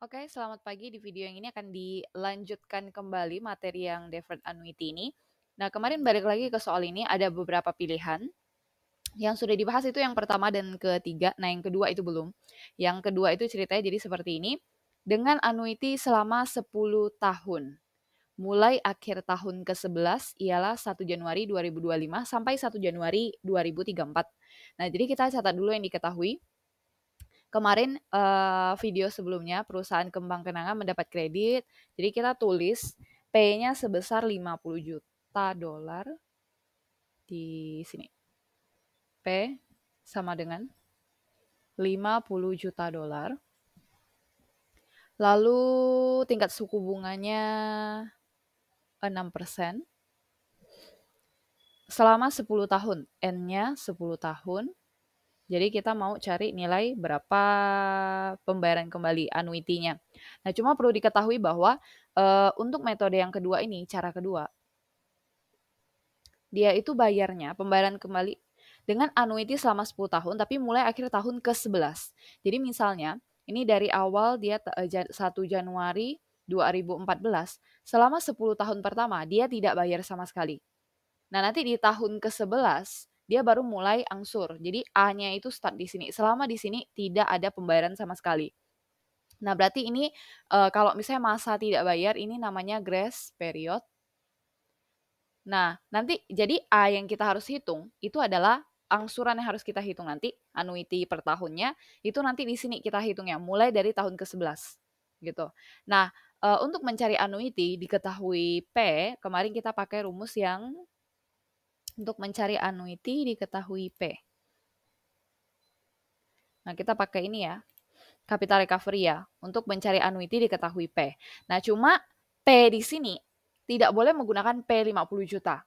Oke, selamat pagi. Di video yang ini akan dilanjutkan kembali materi yang deferred annuity ini. Nah, kemarin balik lagi ke soal ini, ada beberapa pilihan. Yang sudah dibahas itu yang pertama dan ketiga, nah yang kedua itu belum. Yang kedua itu ceritanya jadi seperti ini, dengan annuity selama 10 tahun. Mulai akhir tahun ke-11 ialah 1 Januari 2025 sampai 1 Januari 2034. Nah, jadi kita catat dulu yang diketahui. Kemarin video sebelumnya perusahaan kembang kenangan mendapat kredit, jadi kita tulis P-nya sebesar 50 juta dolar di sini. P sama dengan 50 juta dolar. Lalu tingkat suku bunganya 6%. Selama 10 tahun, N-nya 10 tahun. Jadi kita mau cari nilai berapa pembayaran kembali annuity-nya. Nah, cuma perlu diketahui bahwa untuk metode yang kedua ini, cara kedua, dia itu bayarnya pembayaran kembali dengan annuity selama 10 tahun, tapi mulai akhir tahun ke-11. Jadi misalnya, ini dari awal dia 1 Januari 2014, selama 10 tahun pertama dia tidak bayar sama sekali. Nah, nanti di tahun ke-11 dia baru mulai angsur. Jadi A-nya itu start di sini. Selama di sini tidak ada pembayaran sama sekali. Nah, berarti ini kalau misalnya masa tidak bayar ini namanya grace period. Nah, nanti jadi A yang kita harus hitung itu adalah angsuran yang harus kita hitung nanti, annuity per tahunnya, itu nanti di sini kita hitungnya mulai dari tahun ke-11 gitu. Nah, untuk mencari annuity diketahui P, kemarin kita pakai rumus yang untuk mencari annuity diketahui P. Nah, kita pakai ini ya, capital recovery ya, untuk mencari annuity diketahui P. Nah, cuma P di sini tidak boleh menggunakan P 50 juta.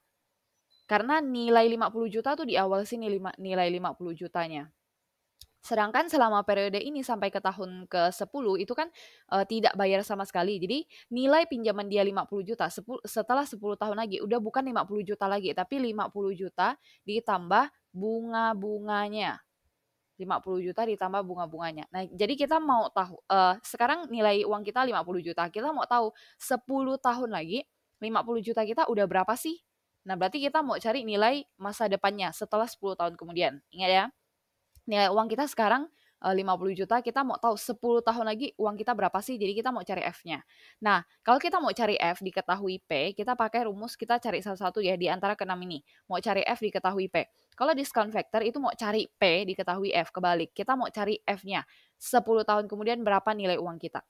Karena nilai 50 juta tuh di awal sini nilai 50 jutanya. Sedangkan selama periode ini sampai ke tahun ke-10 itu kan tidak bayar sama sekali. Jadi nilai pinjaman dia 50 juta, setelah 10 tahun lagi udah bukan 50 juta lagi, tapi 50 juta ditambah bunga-bunganya. 50 juta ditambah bunga-bunganya. Nah, jadi kita mau tahu, sekarang nilai uang kita 50 juta, kita mau tahu 10 tahun lagi 50 juta kita udah berapa sih? Nah, berarti kita mau cari nilai masa depannya setelah 10 tahun kemudian. Ingat ya, nilai uang kita sekarang 50 juta, kita mau tahu 10 tahun lagi uang kita berapa sih, jadi kita mau cari F-nya. Nah, kalau kita mau cari F diketahui P, kita pakai rumus, kita cari satu-satu ya di antara keenam ini. Mau cari F diketahui P. Kalau discount factor itu mau cari P diketahui F, kebalik. Kita mau cari F-nya. 10 tahun kemudian berapa nilai uang kita.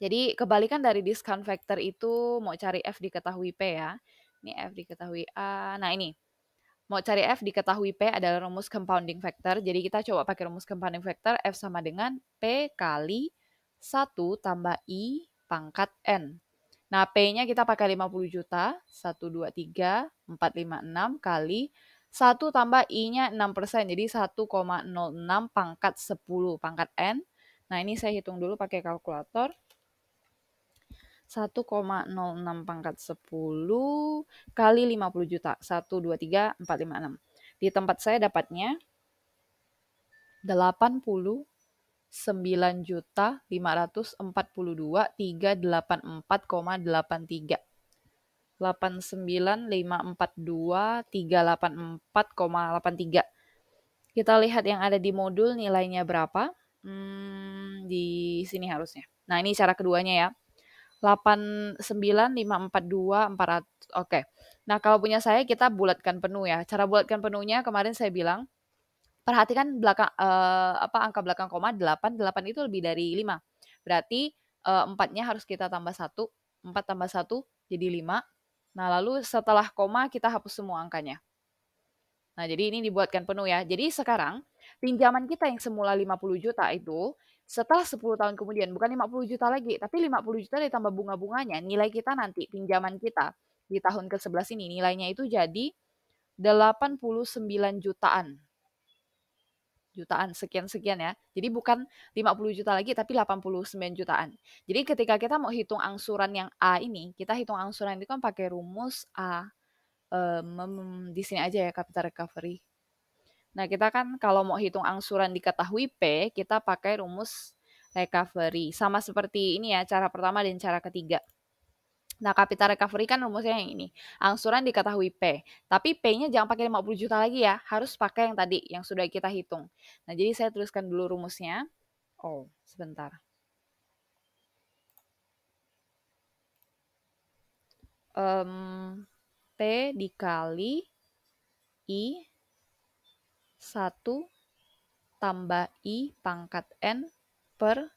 Jadi kebalikan dari discount factor itu mau cari F diketahui P ya. Ini F diketahui A. Nah, ini mau cari F diketahui P adalah rumus compounding factor. Jadi kita coba pakai rumus compounding factor. F sama dengan P kali 1 tambah I pangkat N. Nah, P-nya kita pakai 50 juta. 1, 2, 3, 4, 5, 6 kali 1 tambah I-nya 6%. Jadi 1,06 pangkat 10 pangkat N. Nah, ini saya hitung dulu pakai kalkulator. 1,06 pangkat 10 kali 50 juta. 1, 2, 3, 4, 5, 6. Di tempat saya dapatnya 89 juta 542.384,83. 89.542.384,83. Kita lihat yang ada di modul nilainya berapa. Di sini harusnya. Nah, ini cara keduanya ya. 89.542.400. Oke. Nah, kalau punya saya kita bulatkan penuh ya. Cara bulatkan penuhnya kemarin saya bilang, perhatikan belakang angka belakang koma 8. 8 itu lebih dari 5. Berarti 4-nya harus kita tambah 1. 4 tambah 1 jadi 5. Nah, lalu setelah koma kita hapus semua angkanya. Nah, jadi ini dibuatkan penuh ya. Jadi sekarang pinjaman kita yang semula 50 juta itu setelah 10 tahun kemudian bukan 50 juta lagi, tapi 50 juta ditambah bunga-bunganya, nilai kita nanti pinjaman kita di tahun ke-11 ini nilainya itu jadi 89 jutaan. Jutaan sekian-sekian ya. Jadi bukan 50 juta lagi tapi 89 jutaan. Jadi ketika kita mau hitung angsuran yang A ini, kita hitung angsuran itu kan pakai rumus A. Di sini aja ya capital recovery. Nah, kita kan kalau mau hitung angsuran diketahui P, kita pakai rumus recovery. Sama seperti ini ya, cara pertama dan cara ketiga. Nah, capital recovery kan rumusnya yang ini. Angsuran diketahui P. Tapi P-nya jangan pakai 50 juta lagi ya. Harus pakai yang tadi, yang sudah kita hitung. Nah, jadi saya tuliskan dulu rumusnya. Oh, sebentar. P dikali I 1 tambah I pangkat N per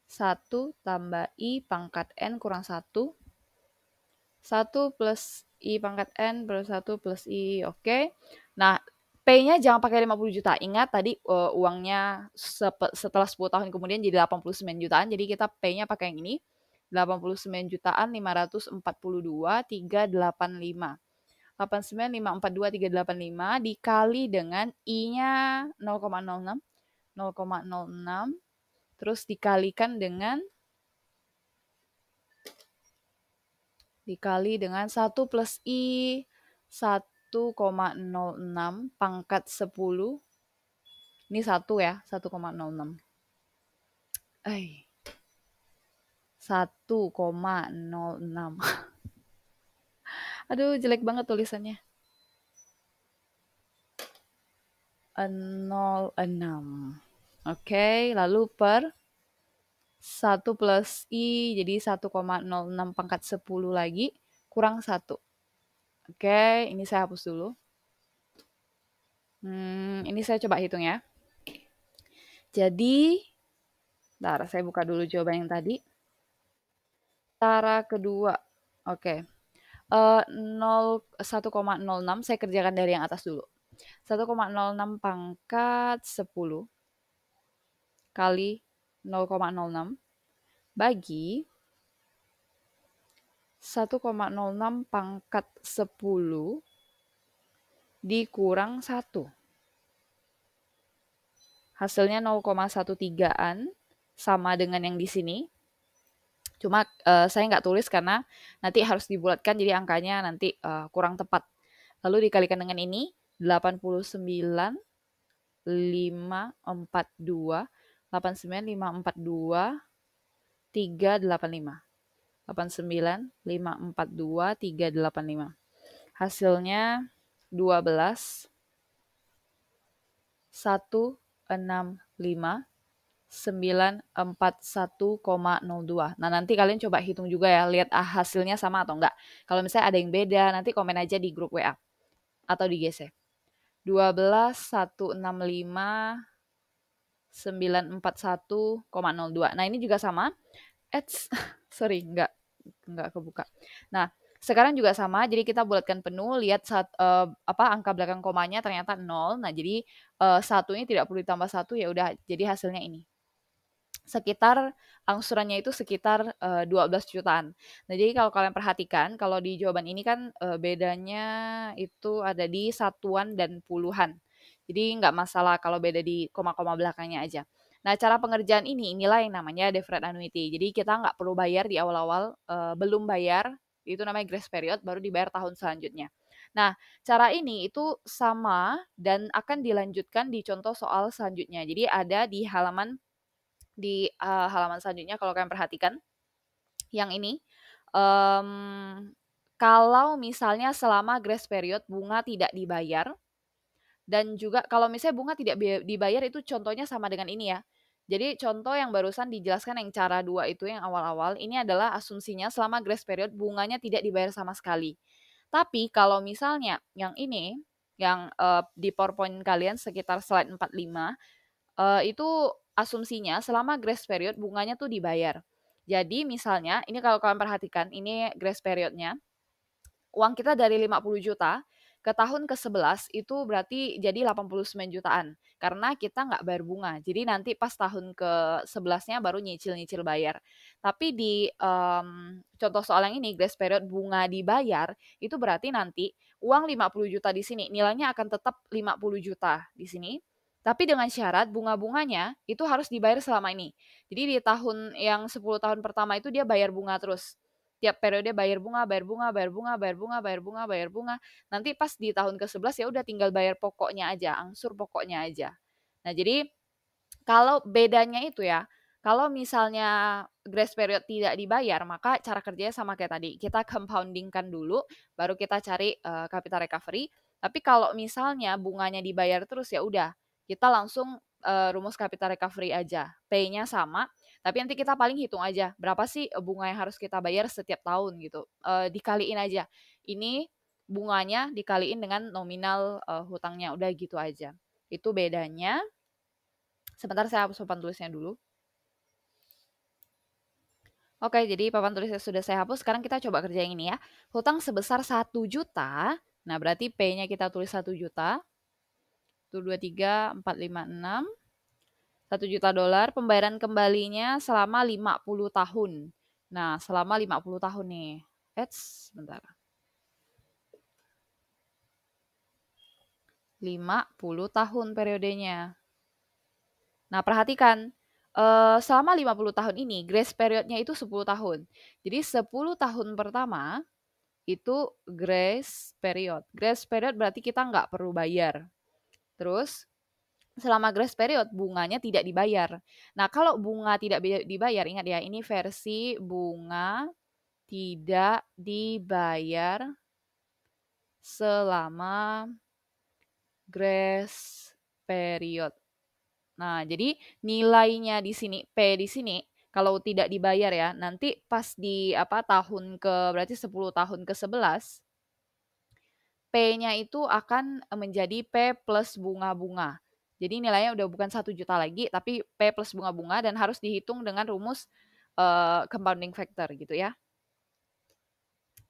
1 tambah I pangkat N kurang 1. 1 plus I pangkat N per 1 plus I, oke. Nah, P-nya jangan pakai 50 juta. Ingat tadi uangnya setelah 10 tahun kemudian jadi 89 jutaan, jadi kita P-nya pakai yang ini. 89 jutaan 542.385. 89.542.385 dikali dengan I-nya 0,06, 0,06, terus dikalikan dengan 1 plus I 1,06 pangkat 10. Ini 1 ya, 1,06. 1,06. Aduh, jelek banget tulisannya. 06. Oke, lalu per 1 plus I, jadi 1,06 pangkat 10 lagi, kurang 1. Oke, ini saya hapus dulu. Ini saya coba hitung ya. Jadi, bentar, saya buka dulu jawaban yang tadi. Cara kedua, oke. 1,06 saya kerjakan dari yang atas dulu. 1,06 pangkat 10 kali 0,06 bagi 1,06 pangkat 10 dikurang 1. Hasilnya 0,13an sama dengan yang di sini. Cuma saya nggak tulis karena nanti harus dibulatkan jadi angkanya nanti kurang tepat. Lalu dikalikan dengan ini 89.542 385. 89.542.385. Hasilnya 12 165 941,02. Nah, nanti kalian coba hitung juga ya, lihat hasilnya sama atau enggak. Kalau misalnya ada yang beda, nanti komen aja di grup WA atau di GC. 12 165 941,02. Nah, ini juga sama. Sorry, enggak kebuka. Nah, sekarang juga sama, jadi kita bulatkan penuh, lihat angka belakang komanya ternyata 0. Nah, jadi 1 ini tidak perlu ditambah 1, ya udah jadi hasilnya ini. Sekitar angsurannya itu sekitar 12 jutaan. Nah, jadi kalau kalian perhatikan, kalau di jawaban ini kan bedanya itu ada di satuan dan puluhan. Jadi nggak masalah kalau beda di koma-koma belakangnya aja. Nah, cara pengerjaan inilah yang namanya deferred annuity. Jadi kita nggak perlu bayar di awal-awal, belum bayar, itu namanya grace period, baru dibayar tahun selanjutnya. Nah, cara ini itu sama dan akan dilanjutkan di contoh soal selanjutnya. Jadi ada di halaman selanjutnya kalau kalian perhatikan yang ini, kalau misalnya selama grace period bunga tidak dibayar, dan juga kalau misalnya bunga tidak dibayar itu contohnya sama dengan ini ya. Jadi contoh yang barusan dijelaskan yang cara 2 itu yang awal-awal, ini adalah asumsinya selama grace period bunganya tidak dibayar sama sekali. Tapi kalau misalnya yang ini, yang di PowerPoint kalian sekitar slide 45, itu asumsinya selama grace period bunganya tuh dibayar. Jadi misalnya, ini kalau kalian perhatikan, ini grace periodnya, uang kita dari 50 juta ke tahun ke-11 itu berarti jadi 89 jutaan. Karena kita nggak bayar bunga. Jadi nanti pas tahun ke-11-nya baru nyicil-nyicil bayar. Tapi di contoh soal yang ini, grace period bunga dibayar, itu berarti nanti uang 50 juta di sini, nilainya akan tetap 50 juta di sini. Tapi dengan syarat bunga-bunganya itu harus dibayar selama ini. Jadi di tahun yang 10 tahun pertama itu dia bayar bunga terus. Tiap periode bayar bunga, bayar bunga, bayar bunga, bayar bunga, bayar bunga, bayar bunga. Nanti pas di tahun ke-11 ya udah tinggal bayar pokoknya aja, angsur pokoknya aja. Nah, jadi kalau bedanya itu ya, Kalau misalnya grace period tidak dibayar, maka cara kerjanya sama kayak tadi. Kita compoundingkan dulu, baru kita cari capital recovery. Tapi kalau misalnya bunganya dibayar terus, ya udah, kita langsung rumus capital recovery aja. P-nya sama, tapi nanti kita paling hitung aja berapa sih bunga yang harus kita bayar setiap tahun gitu. Dikaliin aja. Ini bunganya dikaliin dengan nominal hutangnya, udah gitu aja. Itu bedanya. Sebentar saya hapus papan tulisnya dulu. Oke, jadi papan tulisnya sudah saya hapus. Sekarang kita coba kerja yang ini ya. Hutang sebesar 1 juta. Nah, berarti P-nya kita tulis 1 juta. 1, 2, 3, 4, 5, 6. 1 juta dolar. Pembayaran kembalinya selama 50 tahun. Nah, selama 50 tahun nih. Sebentar. 50 tahun periodenya. Nah, perhatikan. Selama 50 tahun ini, grace periodnya itu 10 tahun. Jadi 10 tahun pertama itu grace period. Grace period berarti kita nggak perlu bayar. Terus selama grace period bunganya tidak dibayar. Nah, kalau bunga tidak dibayar, ingat ya, ini versi bunga tidak dibayar selama grace period. Nah, jadi nilainya di sini P di sini kalau tidak dibayar ya, nanti pas di tahun ke berarti 10 tahun ke-11 P-nya itu akan menjadi P plus bunga-bunga. Jadi nilainya udah bukan 1 juta lagi, tapi P plus bunga-bunga dan harus dihitung dengan rumus compounding factor gitu ya.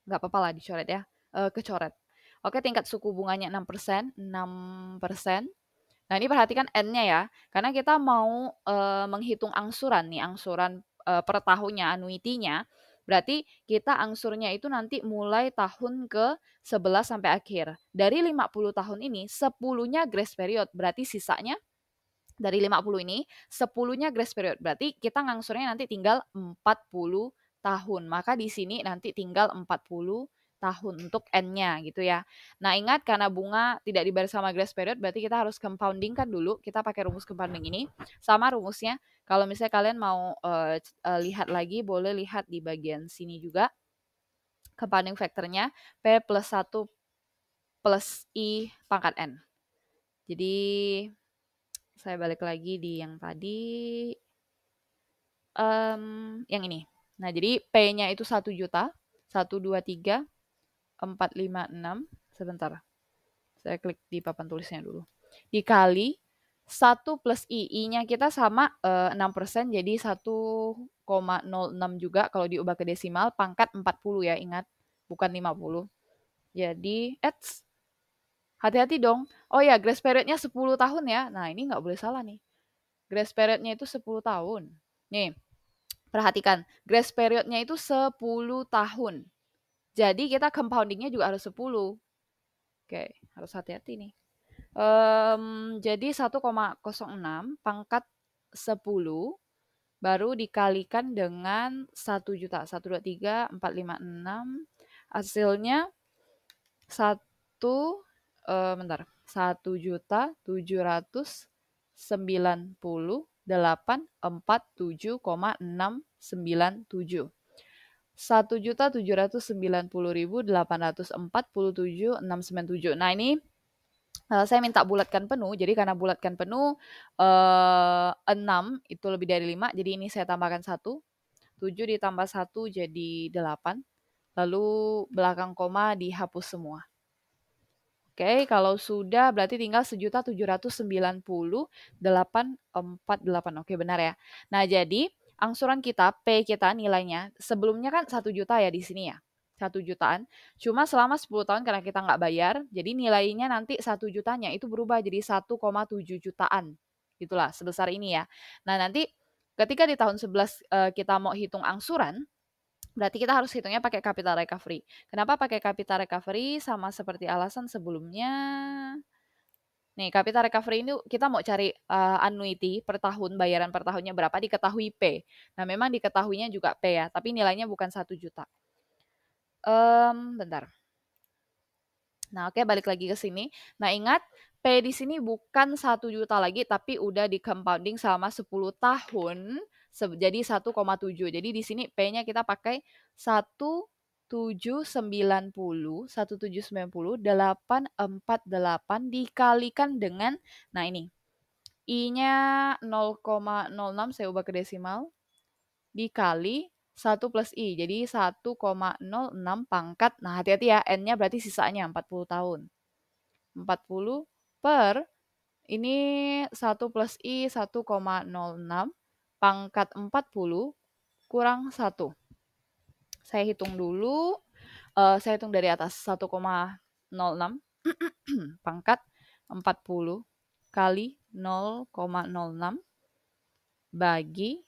Nggak apa-apa lah dicoret ya, kecoret. Oke, tingkat suku bunganya 6%, 6%. Nah, ini perhatikan N-nya ya, karena kita mau menghitung angsuran nih, angsuran per tahunnya, annuity-nya. Berarti kita angsurnya itu nanti mulai tahun ke-11 sampai akhir. Dari 50 tahun ini, 10-nya grace period. Berarti sisanya dari 50 ini, 10-nya grace period. Berarti kita ngangsurnya nanti tinggal 40 tahun. Maka di sini nanti tinggal 40 tahun untuk N-nya gitu ya. Nah, ingat karena bunga tidak dibayar sama grace period, berarti kita harus compoundingkan dulu. Kita pakai rumus compounding ini. Sama rumusnya, kalau misalnya kalian mau lihat lagi, boleh lihat di bagian sini juga. Compounding factornya P plus 1 plus I pangkat N. Jadi, saya balik lagi di yang tadi. Yang ini. Nah, jadi P-nya itu 1 juta. 1, 2, 3, 4, 5, 6. Sebentar. Saya klik di papan tulisnya dulu. Dikali 1 plus I. I-nya kita sama 6%, jadi 1,06 juga kalau diubah ke desimal. Pangkat 40 ya, ingat. Bukan 50. Jadi, hati-hati dong. Oh ya, grace period-nya 10 tahun ya. Nah, ini nggak boleh salah nih. Grace period-nya itu 10 tahun. Nih, perhatikan. Grace period-nya itu 10 tahun. Jadi kita compounding-nya juga harus 10. Oke, harus hati-hati nih. Jadi 1,06 pangkat 10 baru dikalikan dengan 1 juta. 1, 2, 3, 4, 5, 6. Hasilnya 1.747.697. 1.790.847.697. Nah, ini saya minta bulatkan penuh. Jadi karena bulatkan penuh 6 itu lebih dari 5, jadi ini saya tambahkan 1. 7 ditambah 1 jadi 8. Lalu belakang koma dihapus semua. Oke, kalau sudah berarti tinggal 1.790.848. Oke, benar ya. Nah, jadi angsuran kita, P kita nilainya, sebelumnya kan 1 juta ya di sini ya. 1 jutaan. Cuma selama 10 tahun karena kita nggak bayar, jadi nilainya nanti 1 jutanya itu berubah jadi 1,7 jutaan. Itulah, sebesar ini ya. Nah, nanti ketika di tahun 11 kita mau hitung angsuran, berarti kita harus hitungnya pakai capital recovery. Kenapa pakai capital recovery? Sama seperti alasan sebelumnya. Nih, capital recovery ini kita mau cari annuity per tahun, bayaran per tahunnya berapa, diketahui P. Nah, memang diketahuinya juga P ya, tapi nilainya bukan 1 juta. Bentar. Nah, oke, balik lagi ke sini. Nah, ingat, P di sini bukan 1 juta lagi, tapi udah di compounding selama 10 tahun jadi 1,7. Jadi di sini P-nya kita pakai 1790, 848 dikalikan dengan, nah ini, I-nya 0,06 saya ubah ke desimal, dikali 1 plus I, jadi 1,06 pangkat, nah hati-hati ya, N-nya berarti sisanya 40 tahun. 40 per, ini 1 plus I 1,06, pangkat 40 kurang 1. Saya hitung dulu, saya hitung dari atas, 1,06 pangkat 40 kali 0,06 bagi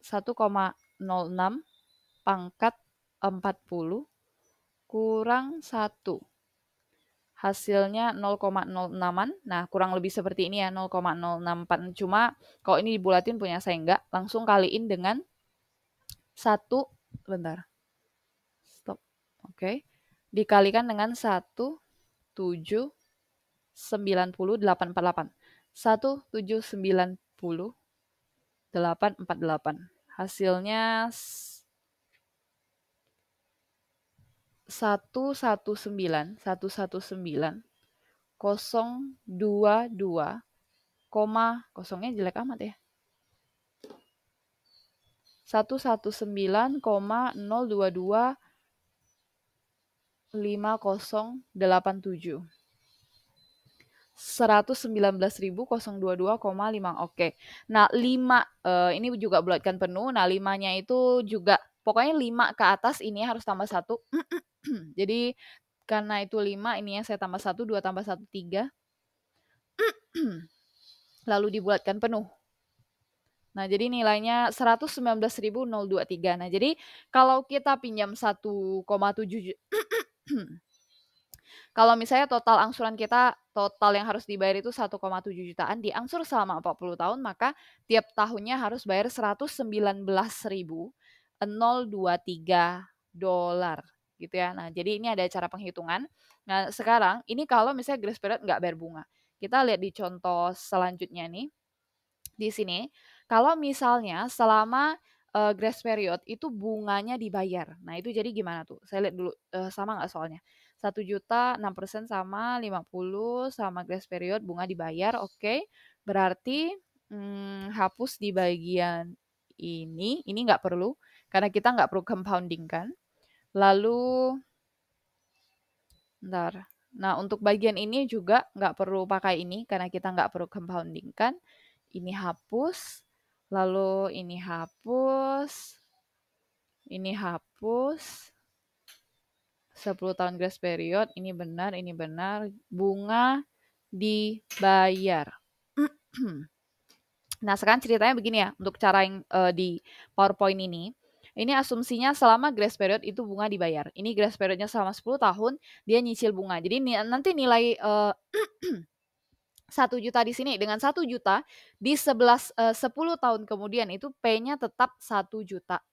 1,06 pangkat 40 kurang 1. Hasilnya 0,06-an. Nah, kurang lebih seperti ini ya, 0,064. Cuma kalau ini dibulatin punya saya enggak, langsung kaliin dengan 1, bentar. Stop. Oke. Dikalikan dengan 1,790,848. 1,790,848. Hasilnya 119,022, kosongnya jelek amat ya. 119,022,5087. 119.022,5. Oke. Nah, 5 ini juga bulatkan penuh. Nah, 5-nya itu juga pokoknya 5 ke atas ini harus tambah 1. Jadi karena itu 5, ini yang saya tambah 1, 2 tambah 1, 3. Lalu dibulatkan penuh. Nah, jadi nilainya 119.023. Nah, jadi kalau kita pinjam 1,7 kalau misalnya total angsuran kita, total yang harus dibayar itu 1,7 jutaan, diangsur selama 40 tahun, maka tiap tahunnya harus bayar $119.023 gitu ya. Nah, jadi ini ada cara penghitungan. Nah, sekarang ini kalau misalnya grace period nggak bayar bunga. Kita lihat di contoh selanjutnya nih. Di sini, kalau misalnya selama grace period itu bunganya dibayar. Nah, itu jadi gimana tuh? Saya lihat dulu sama nggak soalnya. 1 juta 6% sama 50 sama grace period bunga dibayar. Oke. Berarti hapus di bagian ini nggak perlu karena kita nggak perlu compounding kan. Lalu bentar. Nah, untuk bagian ini juga nggak perlu pakai ini karena kita nggak perlu compounding kan. Ini hapus, lalu ini hapus, ini hapus. 10 tahun grace period, ini benar, bunga dibayar. Nah, sekarang ceritanya begini ya, untuk cara yang di PowerPoint ini. Ini asumsinya selama grace period itu bunga dibayar. Ini grace periodnya selama 10 tahun, dia nyicil bunga. Jadi nanti nilai 1 juta di sini dengan 1 juta di 10 tahun kemudian itu P-nya tetap 1 juta.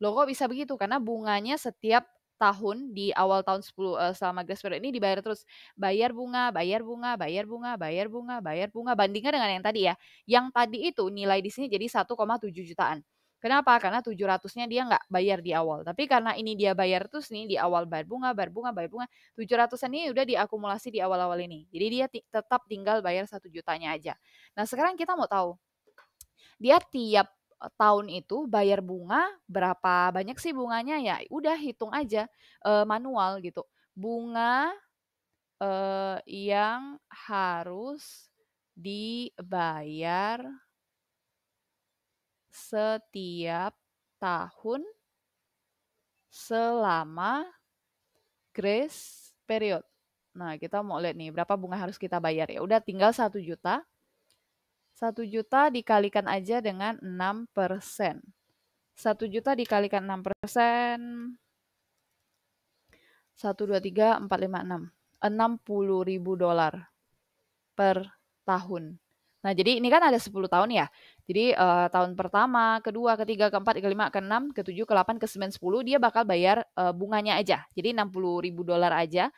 Loh kok bisa begitu? Karena bunganya setiap tahun di awal tahun 10 selama grace period ini dibayar terus. Bayar bunga, bayar bunga, bayar bunga, bayar bunga, bayar bunga. Bandingkan dengan yang tadi ya. Yang tadi itu nilai di sini jadi 1,7 jutaan. Kenapa? Karena 700-nya dia nggak bayar di awal. Tapi karena ini dia bayar terus nih di awal bayar bunga, bayar bunga, bayar bunga. 700-an ini udah diakumulasi di awal-awal ini. Jadi dia tetap tinggal bayar 1 jutanya aja. Nah, sekarang kita mau tahu. Dia tiap tahun itu bayar bunga berapa banyak sih bunganya, ya udah hitung aja manual gitu. Bunga yang harus dibayar setiap tahun selama grace period. Nah, kita mau lihat nih berapa bunga harus kita bayar. Ya udah tinggal 1 juta. 1 juta dikalikan aja dengan 6%. 1 juta dikalikan 6%. 1, 2, 3, 4, 5, 6. $60.000 per tahun. Nah, jadi ini kan ada 10 tahun ya. Jadi tahun pertama, kedua, ketiga, keempat, kelima, keenam, ketujuh, ke-8, ke-9, 10 dia bakal bayar bunganya aja. Jadi $60.000 aja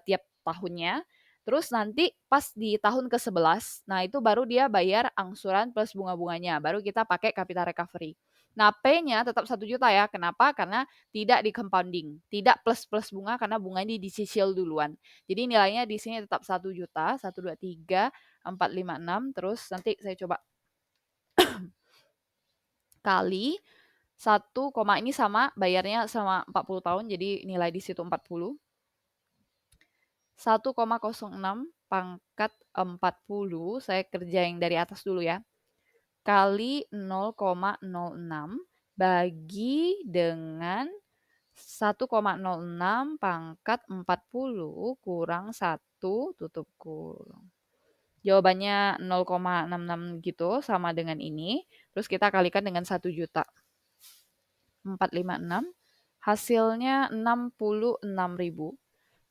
tiap tahunnya. Terus nanti pas di tahun ke-11, nah itu baru dia bayar angsuran plus bunga-bunganya, baru kita pakai capital recovery. Nah, P-nya tetap 1 juta ya. Kenapa? Karena tidak di compounding, tidak plus-plus bunga karena bunga ini dicicil duluan. Jadi nilainya di sini tetap 1 juta, 1, 2, 3, 4, 5, 6, terus nanti saya coba kali 1, ini sama bayarnya sama 40 tahun, jadi nilai di situ 40. 1,06 pangkat 40, saya kerja yang dari atas dulu ya, kali 0,06 bagi dengan 1,06 pangkat 40 kurang 1 tutup kurung. Jawabannya 0,66 gitu, sama dengan ini. Terus kita kalikan dengan 1 juta. 456, hasilnya 66.000.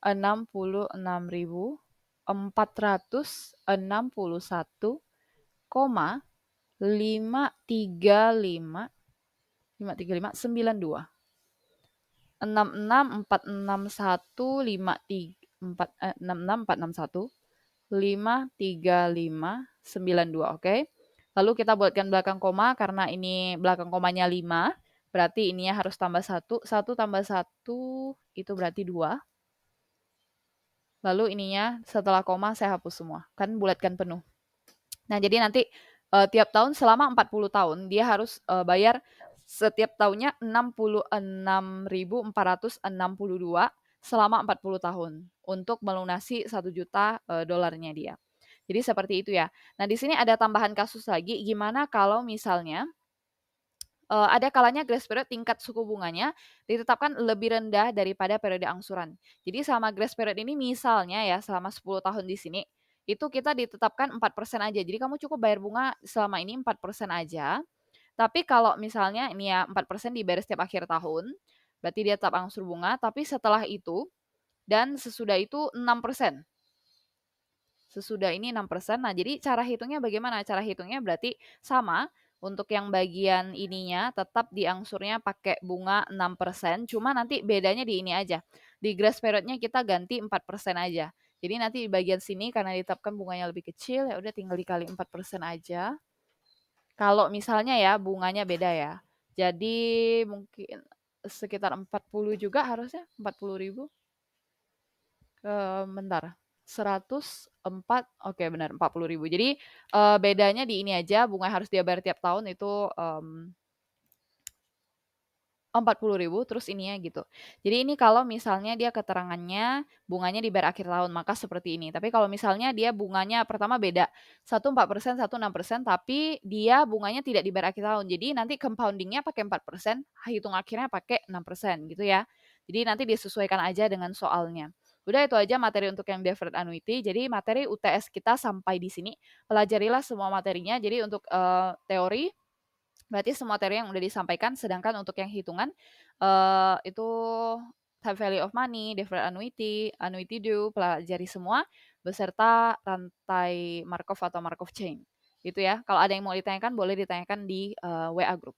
66.461,535 66461 oke. Lalu kita buatkan belakang koma karena ini belakang komanya 5, berarti ininya harus tambah 1. 1 tambah 1 itu berarti 2. Lalu ininya setelah koma saya hapus semua, kan bulatkan penuh. Nah, jadi nanti tiap tahun selama 40 tahun dia harus bayar setiap tahunnya 66.462 selama 40 tahun untuk melunasi 1 juta dolarnya dia. Jadi seperti itu ya. Nah, di sini ada tambahan kasus lagi, gimana kalau misalnya ada kalanya grace period tingkat suku bunganya ditetapkan lebih rendah daripada periode angsuran. Jadi selama grace period ini misalnya ya selama 10 tahun di sini, itu kita ditetapkan 4% aja. Jadi kamu cukup bayar bunga selama ini 4% aja. Tapi kalau misalnya ini ya 4% dibayar setiap akhir tahun, berarti dia tetap angsur bunga, tapi setelah itu dan sesudah itu 6%. Sesudah ini 6%. Nah, jadi cara hitungnya bagaimana? Cara hitungnya berarti sama, untuk yang bagian ininya tetap diangsurnya pakai bunga 6%, cuma nanti bedanya di ini aja. Di grace periodnya kita ganti 4% aja. Jadi nanti di bagian sini karena ditetapkan bunganya lebih kecil, ya udah tinggal dikali 4% aja. Kalau misalnya ya bunganya beda ya. Jadi mungkin sekitar 40 juga harusnya, 40.000. Bentar. 104, oke benar 40.000. Jadi bedanya di ini aja, bunga harus dia bayar tiap tahun itu 40.000, terus ininya gitu. Jadi ini kalau misalnya dia keterangannya bunganya dibayar akhir tahun, maka seperti ini. Tapi kalau misalnya dia bunganya pertama beda, satu 4%, satu 6%, tapi dia bunganya tidak dibayar akhir tahun. Jadi nanti compoundingnya pakai 4%, hitung akhirnya pakai 6% gitu ya. Jadi nanti disesuaikan aja dengan soalnya. Udah itu aja materi untuk yang deferred annuity. Jadi materi UTS kita sampai di sini. Pelajarilah semua materinya. Jadi untuk teori berarti semua teori yang udah disampaikan, sedangkan untuk yang hitungan itu time value of money, deferred annuity, annuity due, pelajari semua beserta rantai Markov atau Markov chain. Gitu ya. Kalau ada yang mau ditanyakan boleh ditanyakan di WA group.